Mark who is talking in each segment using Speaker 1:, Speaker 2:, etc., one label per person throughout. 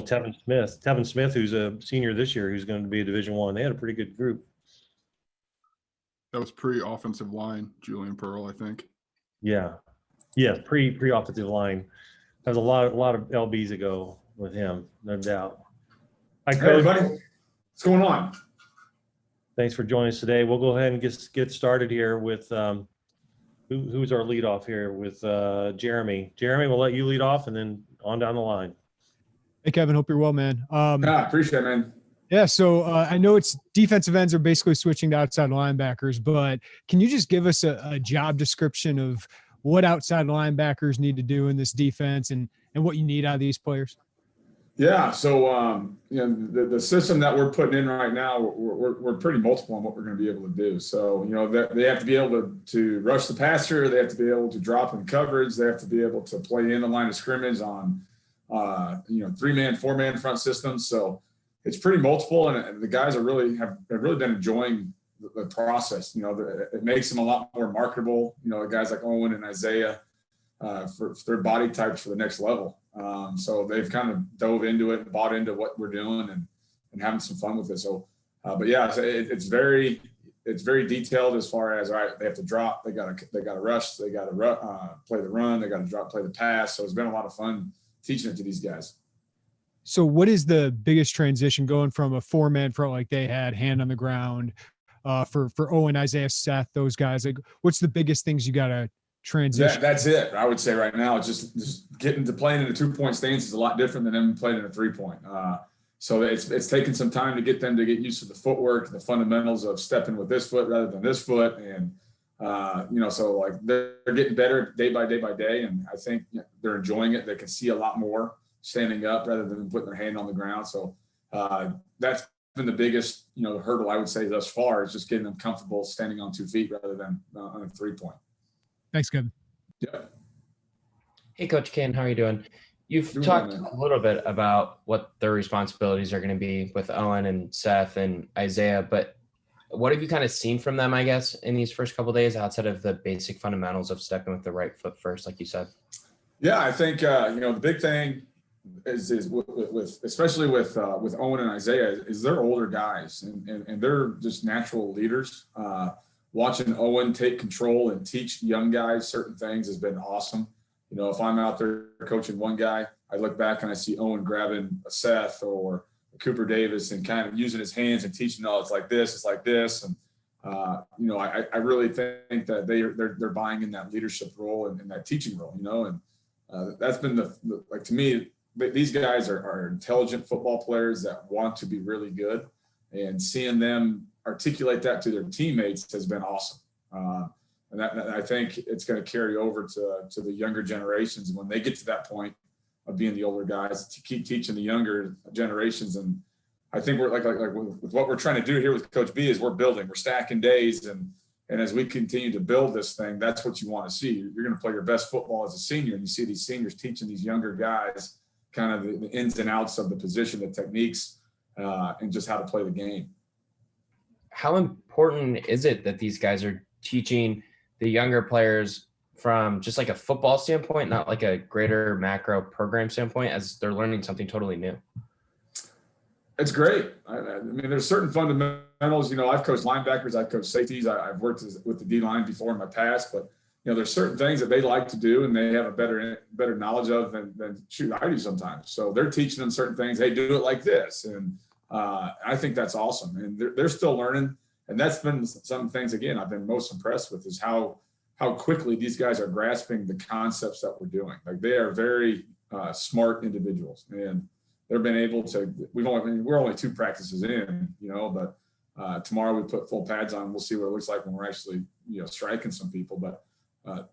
Speaker 1: Tevin Smith, who's a senior this year, who's going to be a Division I. They had a pretty good group.
Speaker 2: That was pre-offensive line, Julian Pearl, I think.
Speaker 1: Yeah, pre-offensive line. There's a lot of LBs ago with him, no doubt. Hi,
Speaker 3: Hey,
Speaker 1: Coach.
Speaker 3: everybody. What's going on?
Speaker 1: Thanks for joining us today. We'll go ahead and get started here with who's our leadoff here with Jeremy. Jeremy, we'll let you lead off and then on down the line.
Speaker 4: Hey, Kevin. Hope you're well, man.
Speaker 3: Appreciate it, man.
Speaker 4: Yeah, so I know it's defensive ends are basically switching to outside linebackers, but can you just give us a job description of what outside linebackers need to do in this defense and what you need out of these players?
Speaker 3: Yeah, so the system that we're putting in right now, we're pretty multiple on what we're going to be able to do. So they have to be able to rush the passer, they have to be able to drop in coverage, they have to be able to play in the line of scrimmage on 3-man, 4-man front systems. So it's pretty multiple, and the guys have really been enjoying the process. It makes them a lot more marketable. Guys like Owen and Isaiah for their body types for the next level. So they've kind of dove into it and bought into what we're doing and having some fun with it. So, but yeah, so it's very detailed as far as, all right, they have to drop, they got to rush, they got to play the run, they got to drop, play the pass. So it's been a lot of fun teaching it to these guys.
Speaker 4: So what is the biggest transition going from a 4-man front like they had, hand on the ground, for Owen, Isaiah, Seth, those guys? Like, what's the biggest things you got to transition?
Speaker 3: That's it. I would say right now, just getting to playing in a 2-point stance is a lot different than them playing in a 3-point. So it's taken some time to get them to get used to the footwork, the fundamentals of stepping with this foot rather than this foot. And, so like they're getting better day by day. And I think they're enjoying it. They can see a lot more standing up rather than putting their hand on the ground. So that's been the biggest, hurdle I would say thus far is just getting them comfortable standing on 2 feet rather than on a 3-point.
Speaker 4: Thanks, Kevin.
Speaker 3: Yeah.
Speaker 5: Hey, Coach Kane, how are you doing? You've talked a little bit about what their responsibilities are going to be with Owen and Seth and Isaiah, but what have you kind of seen from them, I guess, in these first couple of days outside of the basic fundamentals of stepping with the right foot first, like you said? Yeah,
Speaker 3: I think, the big thing is especially with Owen and Isaiah is they're older guys and they're just natural leaders. Watching Owen take control and teach young guys certain things has been awesome. If I'm out there coaching one guy, I look back and I see Owen grabbing a Seth or a Cooper Davis and kind of using his hands and teaching, it's like this. And, I really think that they're buying in that leadership role and that teaching role, and that's been to me, these guys are intelligent football players that want to be really good, and seeing them articulate that to their teammates has been awesome. And I think it's going to carry over to the younger generations. And when they get to that point of being the older guys, to keep teaching the younger generations. And I think we're like with what we're trying to do here with Coach B is we're stacking days. And as we continue to build this thing, that's what you want to see. You're going to play your best football as a senior, and you see these seniors teaching these younger guys kind of the ins and outs of the position, the techniques, and just how to play the game.
Speaker 5: How important is it that these guys are teaching the younger players from just like a football standpoint, not like a greater macro program standpoint, as they're learning something totally new?
Speaker 3: It's great. I mean, there's certain fundamentals. I've coached linebackers, I've coached safeties, I've worked with the D-line before in my past, but there's certain things that they like to do and they have a better knowledge of than I do sometimes. So they're teaching them certain things. Hey, do it like this. And I think that's awesome. And they're still learning. And that's been some things, again, I've been most impressed with is how quickly these guys are grasping the concepts that we're doing. Like they are very smart individuals, and they've been able to, we're only 2 practices in, but tomorrow we put full pads on. We'll see what it looks like when we're actually, striking some people. But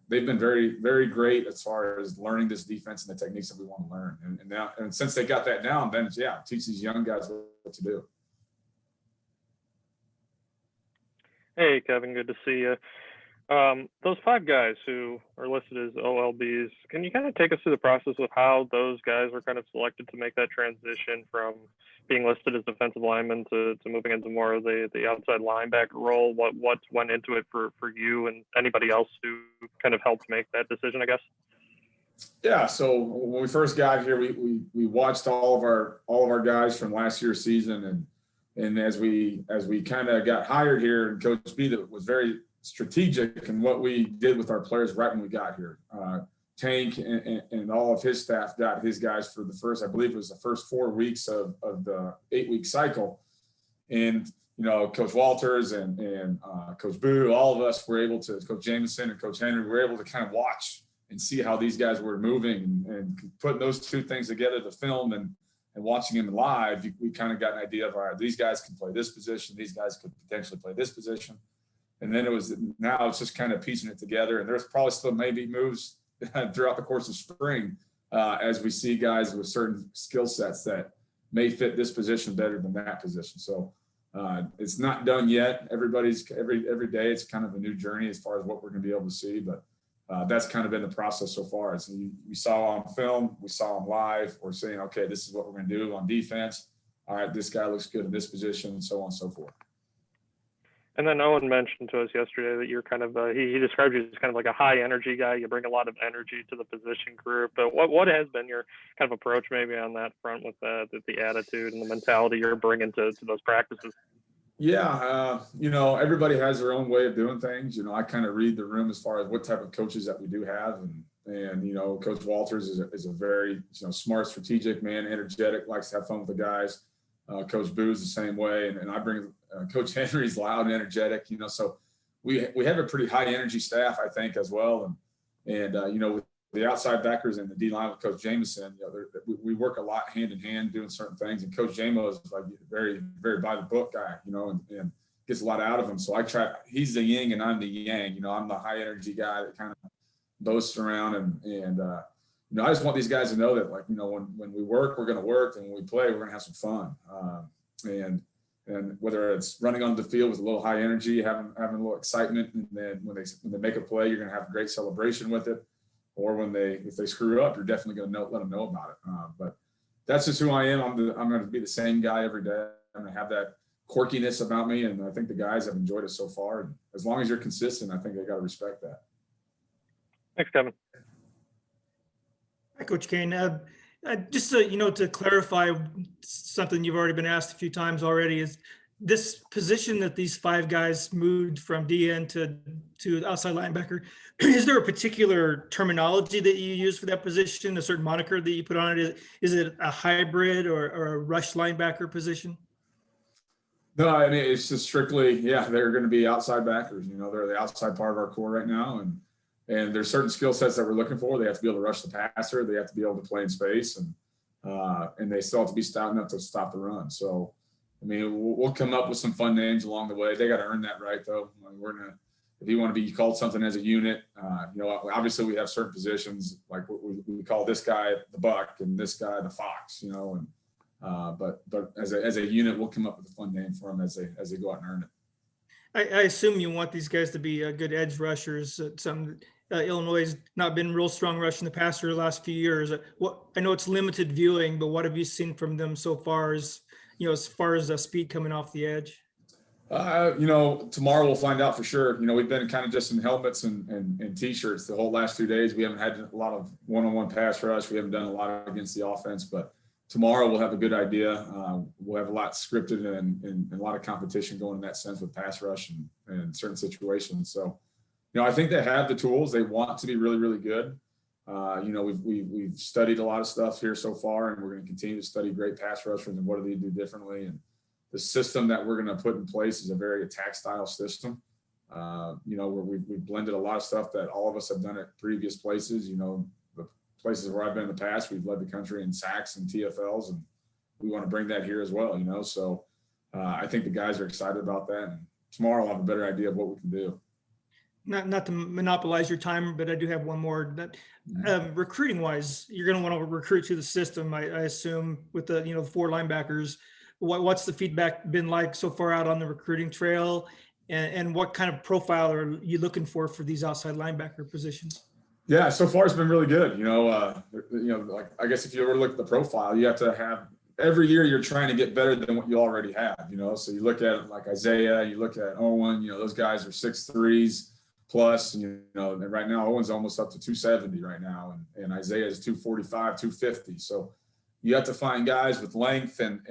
Speaker 3: they've been very, very great as far as learning this defense and the techniques that we want to learn. And now, and since they got that down, then teach these young guys what to do.
Speaker 6: Hey, Kevin, good to see you. Those 5 guys who are listed as OLBs, can you kind of take us through the process of how those guys were kind of selected to make that transition from being listed as defensive linemen to moving into more of the outside linebacker role? What went into it for you and anybody else who kind of helped make that decision, I guess?
Speaker 3: Yeah, so when we first got here, we watched all of our guys from last year's season, and as we kind of got hired here, and Coach B that was very strategic in what we did with our players right when we got here. Tank and all of his staff got his guys for the first, I believe it was the first 4 weeks of the 8-week cycle, and Coach Walters and Coach Boo, all of us were able to, Coach Jameson and Coach Henry, were able to kind of watch and see how these guys were moving, and putting those two things together, the film and watching them live, we kind of got an idea of, all right, these guys can play this position, these guys could potentially play this position. And then now it's just kind of piecing it together. And there's probably still maybe moves throughout the course of spring as we see guys with certain skill sets that may fit this position better than that position. So it's not done yet. Every day it's kind of a new journey as far as what we're going to be able to see. But that's kind of been the process so far. So we saw on film, we saw them live. We're saying, okay, this is what we're going to do on defense. All right, this guy looks good in this position, and so on and so forth.
Speaker 6: And then Owen mentioned to us yesterday that you're kind of he described you as kind of like a high energy guy. You bring a lot of energy to the position group. But what has been your kind of approach maybe on that front with the attitude and the mentality you're bringing to those practices?
Speaker 3: Yeah, everybody has their own way of doing things. I kind of read the room as far as what type of coaches that we do have, and Coach Walters is a very smart, strategic man, energetic, likes to have fun with the guys. Coach Boo's the same way, and I bring Coach Henry's loud and energetic. So we have a pretty high energy staff, I think, as well, and with the outside backers and the D line with Coach Jameson, we work a lot hand in hand doing certain things. And Coach Jamo is like very, very by the book guy, and gets a lot out of him. So he's the yin and I'm the yang. I'm the high energy guy that kind of boasts around, and I just want these guys to know that, like, when we work, we're going to work, and when we play, we're going to have some fun. And whether it's running on the field with a little high energy, having a little excitement, and then when they make a play, you're going to have a great celebration with it. Or if they screw up, you're definitely going to let them know about it. But that's just who I am. I'm going to be the same guy every day. I'm going to have that quirkiness about me, and I think the guys have enjoyed it so far. And as long as you're consistent, I think they got to respect that.
Speaker 6: Thanks, Kevin.
Speaker 7: Hi, Coach Kane. Just to clarify something you've already been asked a few times already, is this position that these 5 guys moved from DN to outside linebacker, is there a particular terminology that you use for that position, a certain moniker that you put on it? Is it a hybrid or a rush linebacker position?
Speaker 3: No, I mean, it's just strictly, they're going to be outside backers. They're the outside part of our core right now. And there's certain skill sets that we're looking for. They have to be able to rush the passer. They have to be able to play in space, and they still have to be stout enough to stop the run. So, I mean, we'll come up with some fun names along the way. They got to earn that right, though. If you want to be called something as a unit, obviously we have certain positions, like we call this guy the Buck and this guy the Fox, but as a unit, we'll come up with a fun name for them as they go out and earn it.
Speaker 7: I assume you want these guys to be good edge rushers. Illinois has not been real strong rushing the passer the last few years. I know it's limited viewing, but what have you seen from them so far as far as the speed coming off the edge?
Speaker 3: Tomorrow we'll find out for sure. We've been kind of just in helmets and T-shirts the whole last 2 days. We haven't had a lot of one-on-one pass rush. We haven't done a lot against the offense, but tomorrow we'll have a good idea. We'll have a lot scripted and a lot of competition going in that sense with pass rush and certain situations. So, I think they have the tools. They want to be really, really good. We've studied a lot of stuff here so far, and we're going to continue to study great pass rushers and what do they do differently. And the system that we're going to put in place is a very attack style system. Where we've blended a lot of stuff that all of us have done at previous places. The places where I've been in the past, we've led the country in sacks and TFLs, and we want to bring that here as well. So I think the guys are excited about that. And tomorrow I'll have a better idea of what we can do.
Speaker 7: Not to monopolize your time, but I do have one more. That recruiting wise, you're going to want to recruit to the system, I assume, with the 4 linebackers. What's the feedback been like so far out on the recruiting trail, and what kind of profile are you looking for these outside linebacker positions?
Speaker 3: Yeah, so far it's been really good. Like, I guess if you ever look at the profile, you have to have every year you're trying to get better than what you already have. So you look at like Isaiah, you look at Owen. Those guys are 6'3s. plus, you know, and right now Owen's almost up to 270 right now, and Isaiah is 245, 250. So you have to find guys with length and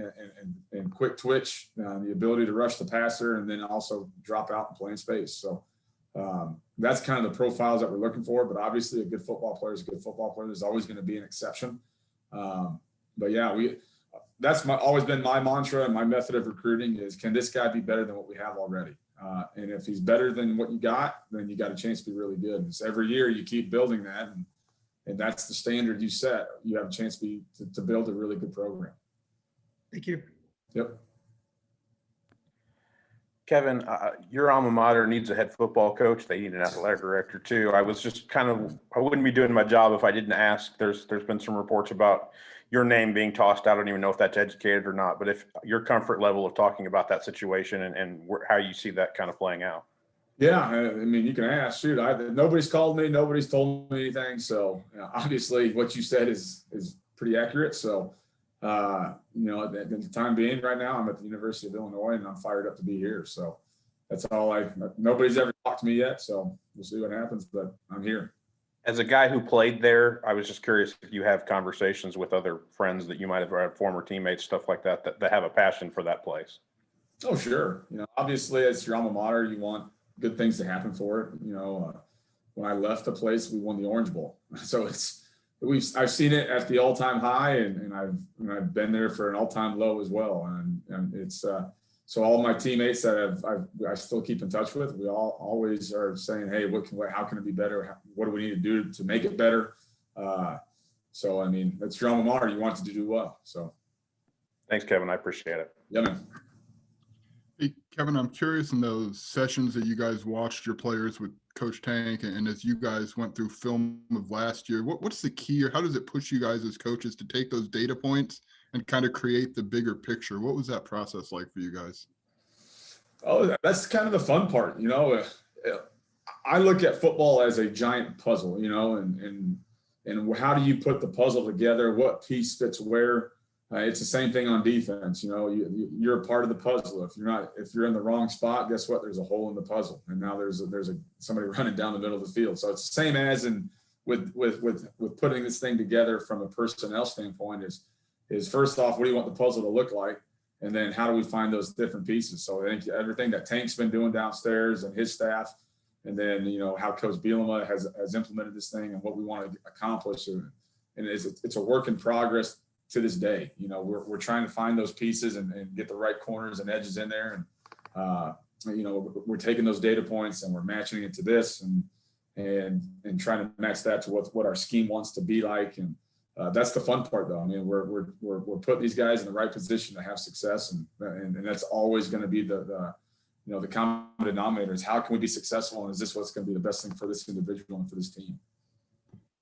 Speaker 3: quick twitch, the ability to rush the passer, and then also drop out and play in space. So that's kind of the profiles that we're looking for. But obviously, a good football player is a good football player. There's always going to be an exception. But yeah, that's always been my mantra and my method of recruiting is, can this guy be better than what we have already? And if he's better than what you got, then you got a chance to be really good. And so every year you keep building that, and that's the standard you set. You have a chance to build a really good program.
Speaker 7: Thank you.
Speaker 3: Yep.
Speaker 8: Kevin, your alma mater needs a head football coach. They need an athletic director too. I was just I wouldn't be doing my job if I didn't ask. There's been some reports about your name being tossed out. I don't even know if that's educated or not, but if your comfort level of talking about that situation and how you see that kind of playing out. Yeah,
Speaker 3: I mean, you can ask. Shoot, nobody's called me. Nobody's told me anything. So obviously what you said is pretty accurate. So, you know, at the time being right now, I'm at the University of Illinois and I'm fired up to be here. So that's all nobody's ever talked to me yet. So we'll see what happens, but I'm here.
Speaker 8: As a guy who played there, I was just curious if you have conversations with other friends that you might have had, former teammates, stuff like that have a passion for that place.
Speaker 3: Oh, sure. You know, obviously as your alma mater, you want good things to happen for it. You know, when I left the place, we won the Orange Bowl. So I've seen it at the all-time high, and I've been there for an all-time low as well. And it's so all my teammates that I still keep in touch with, we all always are saying, hey, how can it be better? What do we need to do to make it better? So I mean, that's your alma mater. You want it to do well. So
Speaker 8: thanks, Kevin. I appreciate it.
Speaker 3: Yeah, man.
Speaker 2: Hey, Kevin, I'm curious, in those sessions that you guys watched your players with Coach Tank, and as you guys went through film of last year, what's the key, or how does it push you guys as coaches to take those data points and kind of create the bigger picture? What was that process like for you guys?
Speaker 3: Oh, that's kind of the fun part. You know, I look at football as a giant puzzle, you know, and how do you put the puzzle together? What piece fits where? It's the same thing on defense. You know, you're a part of the puzzle. If you're in the wrong spot, guess what? There's a hole in the puzzle, and now there's somebody running down the middle of the field. So it's the same as with putting this thing together from a personnel standpoint. Is first off, what do you want the puzzle to look like, and then how do we find those different pieces? So I think everything that Tank's been doing downstairs and his staff, and then you know how Coach Bielema has implemented this thing and what we want to accomplish, and it's a work in progress. To this day, you know, we're trying to find those pieces and get the right corners and edges in there. And, you know, we're taking those data points and we're matching it to this and trying to match that to what our scheme wants to be like. And that's the fun part though. I mean, we're putting these guys in the right position to have success. And that's always going to be the you know, the common denominator is how can we be successful? And is this what's going to be the best thing for this individual and for this team?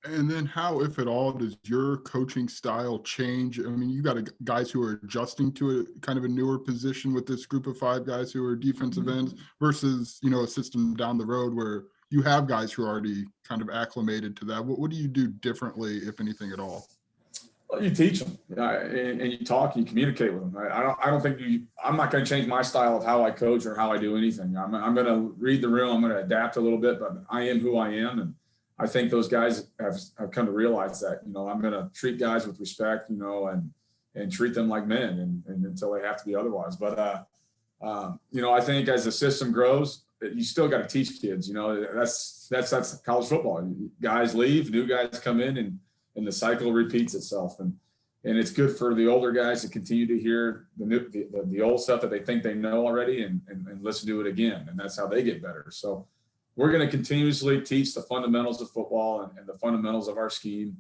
Speaker 2: And then how, if at all, does your coaching style change? I mean, you got guys who are adjusting to a kind of a newer position with this group of 5 guys who are defensive ends versus, you know, a system down the road where you have guys who are already kind of acclimated to that. What do you do differently, if anything at all?
Speaker 3: Well, you teach them and you talk, and you communicate with them. I don't think I'm not going to change my style of how I coach or how I do anything. I'm going to read the room. I'm going to adapt a little bit, but I am who I am. And I think those guys have come to realize that, you know, I'm going to treat guys with respect, you know, and treat them like men and until they have to be otherwise. But, you know, I think as the system grows, you still got to teach kids, you know, that's college football. Guys leave, new guys come in, and the cycle repeats itself. And it's good for the older guys to continue to hear the old stuff that they think they know already and listen to it again. And that's how they get better. So we're going to continuously teach the fundamentals of football and the fundamentals of our scheme.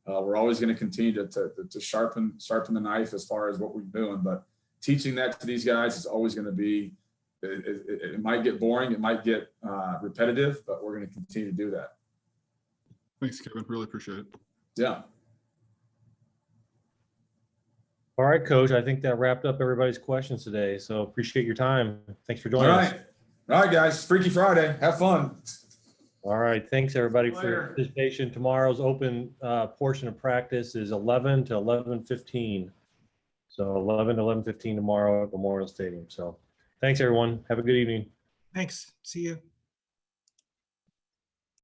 Speaker 3: We're always going to continue to sharpen the knife as far as what we're doing. But teaching that to these guys is always going to be, it might get boring, it might get repetitive, but we're going to continue to do that.
Speaker 2: Thanks, Kevin. Really appreciate it.
Speaker 3: Yeah.
Speaker 1: All right, Coach. I think that wrapped up everybody's questions today. So appreciate your time. Thanks for joining us.
Speaker 3: All right, guys. Freaky Friday. Have fun.
Speaker 1: All right. Thanks, everybody, for your participation. Tomorrow's open portion of practice is 11 to 11:15. So 11 to 11:15 tomorrow at Memorial Stadium. So thanks, everyone. Have a good evening.
Speaker 7: Thanks. See you.